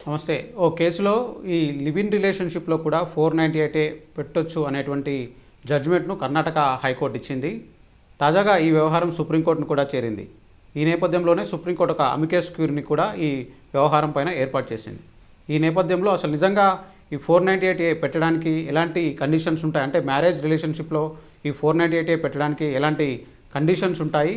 నమస్తే. ఓ కేసులో ఈ లివ్ ఇన్ రిలేషన్షిప్లో కూడా 498 పెట్టొచ్చు అనేటువంటి జడ్జిమెంట్ను కర్ణాటక హైకోర్టు ఇచ్చింది. తాజాగా ఈ వ్యవహారం సుప్రీంకోర్టును కూడా చేరింది. ఈ నేపథ్యంలోనే సుప్రీంకోర్టు ఒక అమికేస్ క్యూరీని కూడా ఈ వ్యవహారం పైన ఏర్పాటు చేసింది. ఈ నేపథ్యంలో అసలు నిజంగా ఈ 498 పెట్టడానికి ఎలాంటి కండిషన్స్ ఉంటాయి, అంటే మ్యారేజ్ రిలేషన్షిప్లో ఈ 498 పెట్టడానికి ఎలాంటి కండిషన్స్ ఉంటాయి,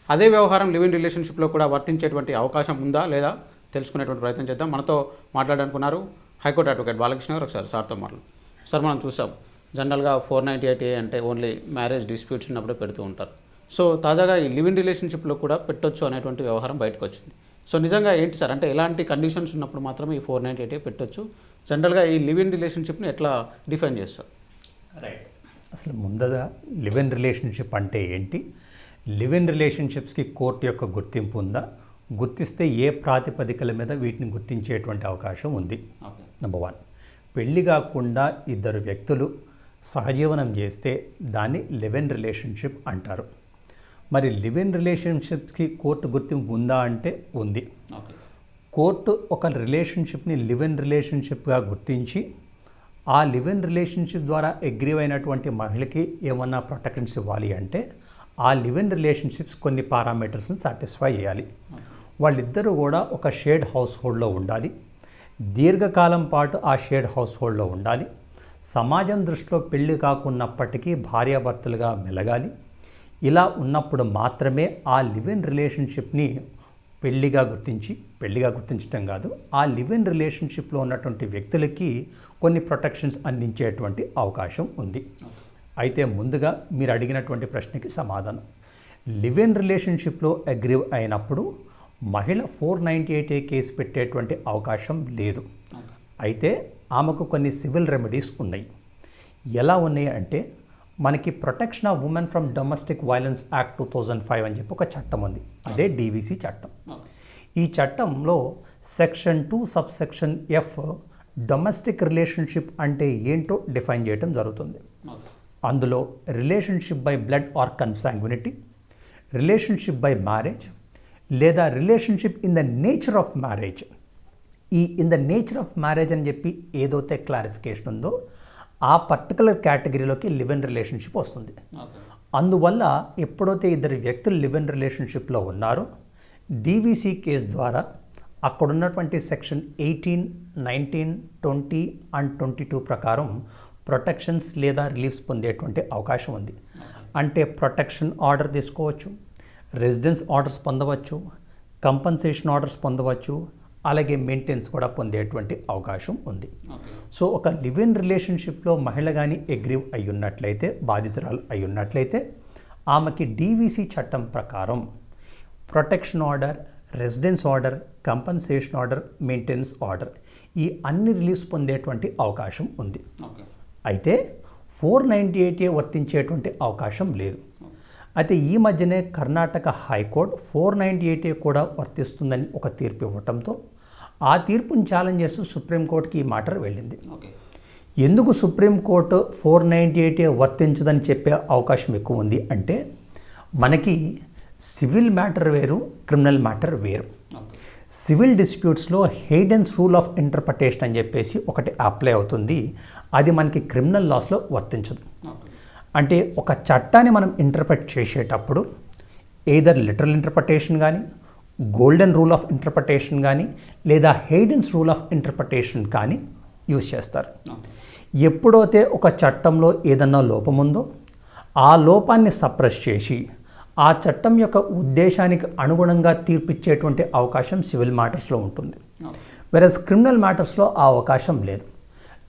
అదే వ్యవహారం లివ్ ఇన్ రిలేషన్షిప్లో కూడా వర్తించేటువంటి అవకాశం ఉందా లేదా తెలుసుకునేటువంటి ప్రయత్నం చేద్దాం. మనతో మాట్లాడాలనుకున్నారు హైకోర్టు అడ్వకేట్ బాలకృష్ణ గారు. ఒకసారి సార్తో మాట్లాడు. సార్, మనం చూసాం జనరల్గా 498 అంటే ఓన్లీ మ్యారేజ్ డిస్ప్యూట్స్ ఉన్నప్పుడే పెడుతూ ఉంటారు. సో తాజాగా ఈ లివ్ ఇన్ రిలేషన్షిప్లో కూడా పెట్టొచ్చు అనేటువంటి వ్యవహారం బయటకు వచ్చింది. సో నిజంగా ఏంటి సార్, అంటే ఎలాంటి కండిషన్స్ ఉన్నప్పుడు మాత్రమే ఈ 498 పెట్టొచ్చు? జనరల్గా ఈ లివ్ ఇన్ రిలేషన్షిప్ని ఎట్లా డిఫైన్ చేస్తారు? రైట్, అసలు ముందుగా లివ్ ఇన్ రిలేషన్షిప్ అంటే ఏంటి, లివ్ ఇన్ రిలేషన్షిప్స్కి కోర్టు యొక్క గుర్తింపు ఉందా, గుర్తిస్తే ఏ ప్రాతిపదికల మీద వీటిని గుర్తించేటువంటి అవకాశం ఉంది. నెంబర్ 1, పెళ్ళి కాకుండా ఇద్దరు వ్యక్తులు సహజీవనం చేస్తే దాన్ని లివ్ ఇన్ రిలేషన్షిప్ అంటారు. మరి లివ్ ఇన్ రిలేషన్షిప్స్కి కోర్టు గుర్తింపు ఉందా అంటే ఉంది. కోర్టు ఒక రిలేషన్షిప్ని లివ్ ఇన్ రిలేషన్షిప్గా గుర్తించి ఆ లివ్ ఇన్ రిలేషన్షిప్ ద్వారా అగ్రీ అయినటువంటి మహిళకి ఏమన్నా ప్రొటెక్షన్స్ ఇవ్వాలి అంటే ఆ లివ్ ఇన్ రిలేషన్షిప్స్ కొన్ని పారామీటర్స్ని సాటిస్ఫై చేయాలి. వాళ్ళిద్దరూ కూడా ఒక షేర్డ్ హౌస్ హోల్డ్లో ఉండాలి, దీర్ఘకాలం పాటు ఆ షేర్డ్ హౌస్ హోల్డ్లో ఉండాలి, సమాజం దృష్టిలో పెళ్లి కాకున్నప్పటికీ భార్యాభర్తలుగా మెలగాలి. ఇలా ఉన్నప్పుడు మాత్రమే ఆ లివ్ ఇన్ రిలేషన్షిప్ని పెళ్లిగా గుర్తించడం కాదు, ఆ లివ్ ఇన్ రిలేషన్షిప్లో ఉన్నటువంటి వ్యక్తులకి కొన్ని ప్రొటెక్షన్స్ అందించేటువంటి అవకాశం ఉంది. అయితే ముందుగా మీరు అడిగినటువంటి ప్రశ్నకి సమాధానం, లివ్ ఇన్ రిలేషన్షిప్లో అగ్రీ అయినప్పుడు మహిళ 498 కేసు పెట్టేటువంటి అవకాశం లేదు. అయితే ఆమెకు కొన్ని సివిల్ రెమెడీస్ ఉన్నాయి. ఎలా ఉన్నాయి అంటే, మనకి protection of women from domestic violence act 2005 అని చెప్పి ఒక చట్టం ఉంది, అదే డీవీసీ చట్టం. ఈ చట్టంలో section 2 subsection F domestic relationship అంటే ఏంటో డిఫైన్ చేయడం జరుగుతుంది. అందులో relationship by blood or consanguinity, relationship by marriage లేదా relationship in the nature of marriage, ఈ in the nature of marriage అని చెప్పి ఏదైతే క్లారిఫికేషన్ ఉందో ఆ పర్టికులర్ కేటగిరీలోకి లివ్ ఇన్ రిలేషన్షిప్ వస్తుంది. అందువల్ల ఎప్పుడైతే ఇద్దరు వ్యక్తులు లివ్ ఇన్ రిలేషన్షిప్లో ఉన్నారో డీవీసీ కేసు ద్వారా అక్కడ ఉన్నటువంటి సెక్షన్ 18, 19, 20 అండ్ 22 ప్రకారం ప్రొటెక్షన్స్ లేదా రిలీఫ్స్ పొందేటువంటి అవకాశం ఉంది. అంటే ప్రొటెక్షన్ ఆర్డర్ తీసుకోవచ్చు, రెసిడెన్స్ ఆర్డర్స్ పొందవచ్చు, కంపన్సేషన్ ఆర్డర్స్ పొందవచ్చు, అలాగే మెయింటెనెన్స్ కూడా పొందేటువంటి అవకాశం ఉంది. సో ఒక లివ్ ఇన్ రిలేషన్షిప్లో మహిళ కానీ అగ్రీ అయి ఉన్నట్లయితే, బాధితురాలు అయి ఉన్నట్లయితే ఆమెకి డీవీసీ చట్టం ప్రకారం protection order, residence order, compensation order, maintenance order ఈ అన్ని రిలీఫ్స్ పొందేటువంటి అవకాశం ఉంది. అయితే 498 వర్తించేటువంటి అవకాశం లేదు. అయితే ఈ మధ్యనే కర్ణాటక హైకోర్టు 498 కూడా వర్తిస్తుందని ఒక తీర్పు ఇవ్వటంతో ఆ తీర్పును ఛాలెంజ్ చేస్తూ సుప్రీంకోర్టుకి ఈ మ్యాటర్ వెళ్ళింది. ఎందుకు సుప్రీంకోర్టు 498 వర్తించదని చెప్పే అవకాశం ఎక్కువ ఉంది అంటే, మనకి సివిల్ మ్యాటర్ వేరు, క్రిమినల్ మ్యాటర్ వేరు. సివిల్ డిస్ప్యూట్స్లో హేడెన్స్ రూల్ ఆఫ్ ఇంటర్ప్రిటేషన్ అని చెప్పేసి ఒకటి అప్లై అవుతుంది, అది మనకి క్రిమినల్ లాస్లో వర్తించదు. అంటే ఒక చట్టాన్ని మనం ఇంటర్ప్రిట్ చేసేటప్పుడు ఎయిదర్ లిటరల్ ఇంటర్ప్రిటేషన్ కానీ, గోల్డెన్ రూల్ ఆఫ్ ఇంటర్ప్రిటేషన్ కానీ, లేదా హేడెన్స్ రూల్ ఆఫ్ ఇంటర్ప్రిటేషన్ కానీ యూజ్ చేస్తారు. ఎప్పుడైతే ఒక చట్టంలో ఏదన్నా లోపం ఉందో ఆ లోపాన్ని సప్రెస్ చేసి ఆ చట్టం యొక్క ఉద్దేశానికి అనుగుణంగా తీర్పిచ్చేటువంటి అవకాశం సివిల్ మ్యాటర్స్లో ఉంటుంది. వెరస్ క్రిమినల్ మ్యాటర్స్లో ఆ అవకాశం లేదు.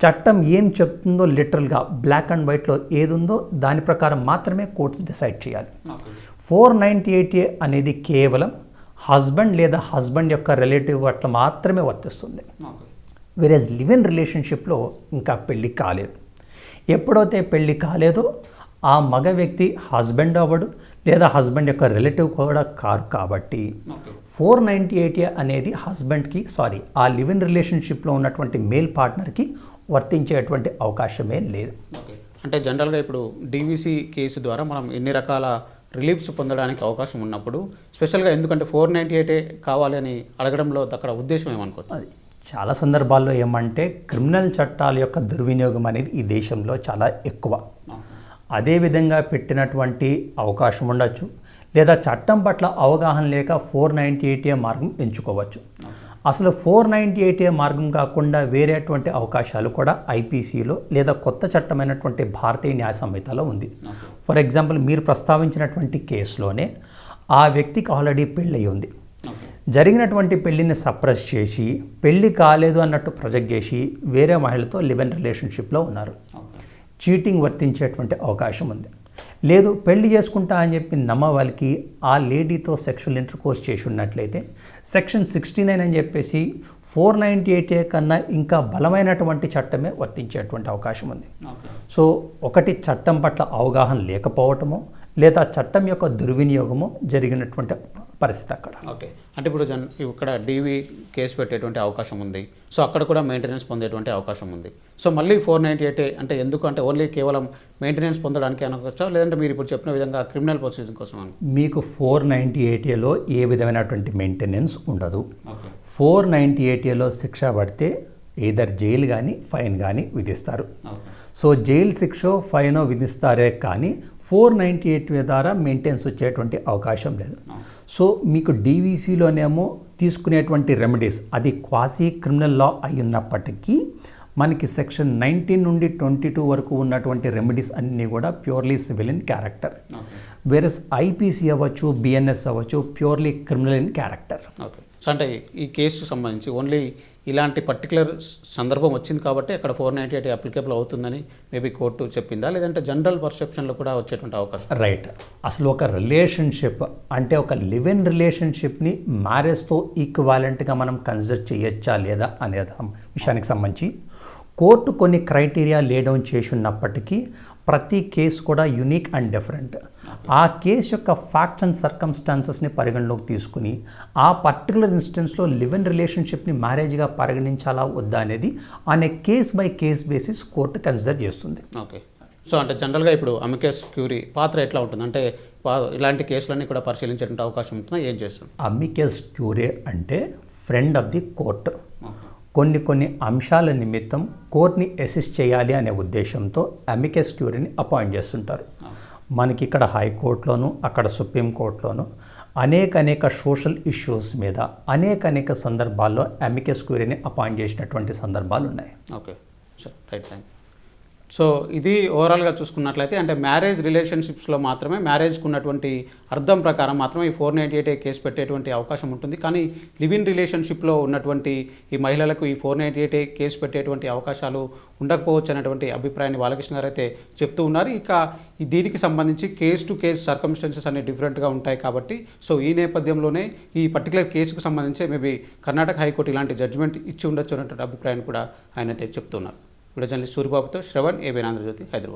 చట్టం ఏం చెప్తుందో లిటరల్గా బ్లాక్ అండ్ వైట్లో ఏది ఉందో దాని ప్రకారం మాత్రమే కోర్ట్స్ డిసైడ్ చేయాలి. 498 అనేది కేవలం హస్బెండ్ లేదా హస్బెండ్ యొక్క రిలేటివ్ అట్లా మాత్రమే వర్తిస్తుంది. వెరస్ లివ్ ఇన్ రిలేషన్షిప్లో ఇంకా పెళ్ళి కాలేదు. ఎప్పుడైతే పెళ్ళి కాలేదో ఆ మగ వ్యక్తి హస్బెండ్ అవ్వడు, లేదా హస్బెండ్ యొక్క రిలేటివ్ కూడా కారు. కాబట్టి 498 అనేది హస్బెండ్కి ఆ లివ్ ఇన్ రిలేషన్షిప్లో ఉన్నటువంటి మేల్ పార్ట్నర్కి వర్తించేటువంటి అవకాశమే లేదు. అంటే జనరల్గా ఇప్పుడు డీవీసీ కేసు ద్వారా మనం ఎన్ని రకాల రిలీఫ్స్ పొందడానికి అవకాశం ఉన్నప్పుడు స్పెషల్గా ఎందుకంటే 498 కావాలి అని అడగడంలో అక్కడ ఉద్దేశం ఏమనుకోవచ్చు? అది చాలా సందర్భాల్లో ఏమంటే క్రిమినల్ చట్టాల యొక్క దుర్వినియోగం అనేది ఈ దేశంలో చాలా ఎక్కువ. అదేవిధంగా పెట్టినటువంటి అవకాశం ఉండొచ్చు, లేదా చట్టం పట్ల అవగాహన లేక 498A మార్గం ఎంచుకోవచ్చు. అసలు 498A మార్గం కాకుండా వేరేటువంటి అవకాశాలు కూడా ఐపీసీలో లేదా కొత్త చట్టమైనటువంటి భారతీయ న్యాయ సంహితలో ఉంది. ఫర్ ఎగ్జాంపుల్, మీరు ప్రస్తావించినటువంటి కేసులోనే ఆ వ్యక్తికి ఆల్రెడీ పెళ్ళి ఉంది. జరిగినటువంటి పెళ్ళిని సప్రెస్ చేసి పెళ్ళి కాలేదు అన్నట్టు ప్రొజెక్ట్ చేసి వేరే మహిళతో లివ్ ఇన్ రిలేషన్షిప్లో ఉన్నారు. చీటింగ్ వర్తించేటువంటి అవకాశం ఉంది. లేదు, పెళ్లి చేసుకుంటా అని చెప్పి నమ్మవాళ్ళకి ఆ లేడీతో సెక్షువల్ ఇంటర్కోర్స్ చేసి ఉన్నట్లయితే సెక్షన్ 69 అని చెప్పేసి 498A కన్నా ఇంకా బలమైనటువంటి చట్టమే వర్తించేటువంటి అవకాశం ఉంది. సో ఒకటి, చట్టం పట్ల అవగాహన లేకపోవటమో లేదా చట్టం యొక్క దుర్వినియోగమో జరిగినటువంటి పరిస్థితి అక్కడ. ఓకే, అంటే ఇప్పుడు ఇక్కడ డీవీ కేసు పెట్టేటువంటి అవకాశం ఉంది. సో అక్కడ కూడా మెయింటెనెన్స్ పొందేటువంటి అవకాశం ఉంది. సో మళ్ళీ 498A అంటే ఎందుకు అంటే ఓన్లీ కేవలం మెయింటెనెన్స్ పొందడానికి అనుకోవచ్చా, లేదంటే మీరు ఇప్పుడు చెప్పిన విధంగా క్రిమినల్ ప్రొసీజర్ కోసం అని? మీకు 498Aలో ఏ విధమైనటువంటి మెయింటెనెన్స్ ఉండదు. 498Aలో శిక్ష పడితే ఏదర్ జైలు కానీ ఫైన్ కానీ విధిస్తారు. సో జైలు శిక్ష ఫైన్ విధిస్తారే కానీ 498 ద్వారా మెయింటెనెన్స్ వచ్చేటువంటి అవకాశం లేదు. సో మీకు డీవీసీలోనేమో తీసుకునేటువంటి రెమెడీస్ అది క్వాసీ క్రిమినల్ లా అయి ఉన్నప్పటికీ మనకి సెక్షన్ 19 నుండి 22 వరకు ఉన్నటువంటి రెమెడీస్ అన్నీ కూడా purely civil in character. Versus IPC అవ్వచ్చు, బిఎన్ఎస్ అవ్వచ్చు, purely criminal in character. Okay, so అంటే ఈ కేసు సంబంధించి ఓన్లీ ఇలాంటి పర్టికులర్ సందర్భం వచ్చింది కాబట్టి అక్కడ 498 అప్లికేబుల్ అవుతుందని మేబీ కోర్టు చెప్పిందా, లేదంటే జనరల్ పర్సెప్షన్లో కూడా వచ్చేటువంటి అవకాశం? రైట్. అసలు ఒక రిలేషన్షిప్ అంటే ఒక లివ్ ఇన్ రిలేషన్షిప్ని మ్యారేజ్తో ఈక్వాలెంట్గా మనం కన్సిడర్ చేయొచ్చా లేదా అనే విషయానికి సంబంధించి కోర్టు కొన్ని క్రైటీరియా లేడౌన్ చేసి ఉన్నప్పటికీ ప్రతి కేసు కూడా యునిక్ అండ్ డిఫరెంట్. ఆ కేసు యొక్క ఫ్యాక్ట్స్ అండ్ సర్కమ్స్టాన్సెస్ని పరిగణలోకి తీసుకుని ఆ పర్టికులర్ ఇన్స్టెన్స్లో లివ్ ఇన్ రిలేషన్షిప్ని మ్యారేజ్గా పరిగణించాలా వద్దా అనేది అనే case by case basis court consider చేస్తుంది. ఓకే, సో అంటే జనరల్గా ఇప్పుడు అమికస్ క్యూరీ పాత్ర ఎట్లా ఉంటుంది అంటే ఇలాంటి కేసులన్నీ కూడా పరిశీలించేటువంటి అవకాశం ఉంటుందా, ఏం చేస్తుంది? అమికస్ క్యూరీ అంటే ఫ్రెండ్ ఆఫ్ ది కోర్ట్. కొన్ని అంశాల నిమిత్తం కోర్టుని అసిస్ట్ చేయాలి అనే ఉద్దేశంతో అమికస్ క్యూరీని అపాయింట్ చేస్తుంటారు. మనకి ఇక్కడ హైకోర్టులోను అక్కడ సుప్రీంకోర్టులోను అనేక సోషల్ ఇష్యూస్ మీద అనేక సందర్భాల్లో అమికస్ క్యూరీని అపాయింట్ చేసినటువంటి సందర్భాలు ఉన్నాయి. Okay, right, thank. సో ఇది ఓవరాల్గా చూసుకున్నట్లయితే అంటే మ్యారేజ్ రిలేషన్షిప్స్లో మాత్రమే మ్యారేజ్కి ఉన్నటువంటి అర్థం ప్రకారం మాత్రమే ఈ 498 కేసు పెట్టేటువంటి అవకాశం ఉంటుంది. కానీ లివ్ ఇన్ రిలేషన్షిప్లో ఉన్నటువంటి ఈ మహిళలకు ఈ 498 కేసు పెట్టేటువంటి అవకాశాలు ఉండకపోవచ్చు అనేటువంటి అభిప్రాయాన్ని బాలకృష్ణ గారు అయితే చెప్తూ ఉన్నారు. ఇక దీనికి సంబంధించి కేస్ టు కేస్ సర్కమ్స్టెన్సెస్ అనేవి డిఫరెంట్గా ఉంటాయి కాబట్టి సో ఈ నేపథ్యంలోనే ఈ పర్టికులర్ కేసుకు సంబంధించి మేబీ కర్ణాటక హైకోర్టు ఇలాంటి జడ్జిమెంట్ ఇచ్చి ఉండొచ్చు అనేటువంటి అభిప్రాయాన్ని కూడా ఆయన అయితే చెప్తున్నారు. వీడియో జర్నలిస్ట్ సూరిబాబుతో శ్రవణ్, ఏబీఎన్ ఆంధ్రజ్యోతి, హైదరాబాద్.